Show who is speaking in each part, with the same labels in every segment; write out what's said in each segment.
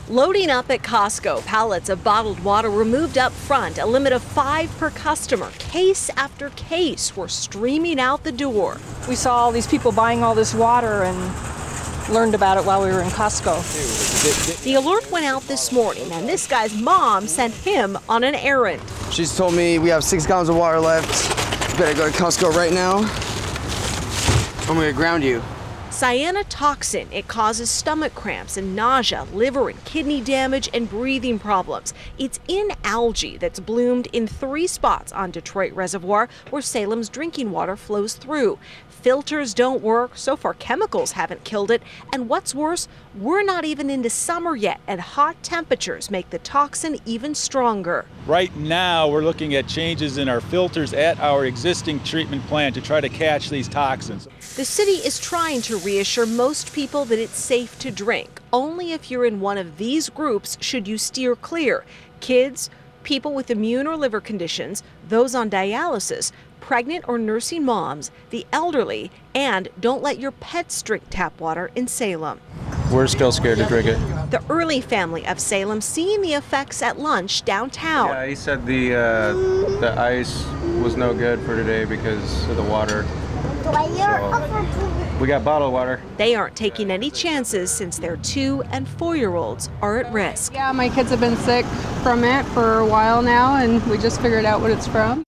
Speaker 1: Loading up at Costco, pallets of bottled water were moved up front, a limit of 5 per customer. Case after case were streaming out the door.
Speaker 2: We saw all these people buying all this water and learned about it while we were in Costco.
Speaker 1: The alert went out this morning, and this guy's mom sent him on an errand.
Speaker 3: She's told me we have 6 gallons of water left. Better go to Costco right now. I'm gonna ground you.
Speaker 1: Cyanotoxin, it causes stomach cramps and nausea, liver and kidney damage, and breathing problems. It's in algae that's bloomed in 3 spots on Detroit Reservoir where Salem's drinking water flows through. Filters don't work, so far chemicals haven't killed it, and what's worse, we're not even into summer yet, and hot temperatures make the toxin even stronger.
Speaker 4: Right now, we're looking at changes in our filters at our existing treatment plant to try to catch these toxins.
Speaker 1: The city is trying to reassure most people that it's safe to drink. Only if you're in one of these groups should you steer clear. Kids, people with immune or liver conditions, those on dialysis, pregnant or nursing moms, the elderly, and don't let your pets drink tap water in Salem.
Speaker 5: We're still scared to drink it.
Speaker 1: The Early family of Salem seeing the effects at lunch downtown.
Speaker 5: Yeah, he said the ice was no good for today because of the water. So we got bottled water.
Speaker 1: They aren't taking any chances since their 2- and 4-year-olds are at risk.
Speaker 6: Yeah, my kids have been sick from it for a while now, and we just figured out what it's from.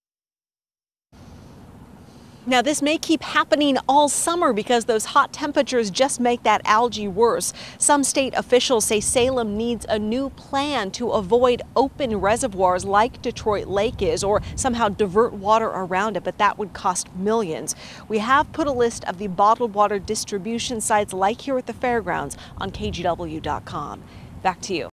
Speaker 1: Now, this may keep happening all summer because those hot temperatures just make that algae worse. Some state officials say Salem needs a new plan to avoid open reservoirs like Detroit Lake is, or somehow divert water around it, but that would cost millions. We have put a list of the bottled water distribution sites like here at the fairgrounds on KGW.com. Back to you.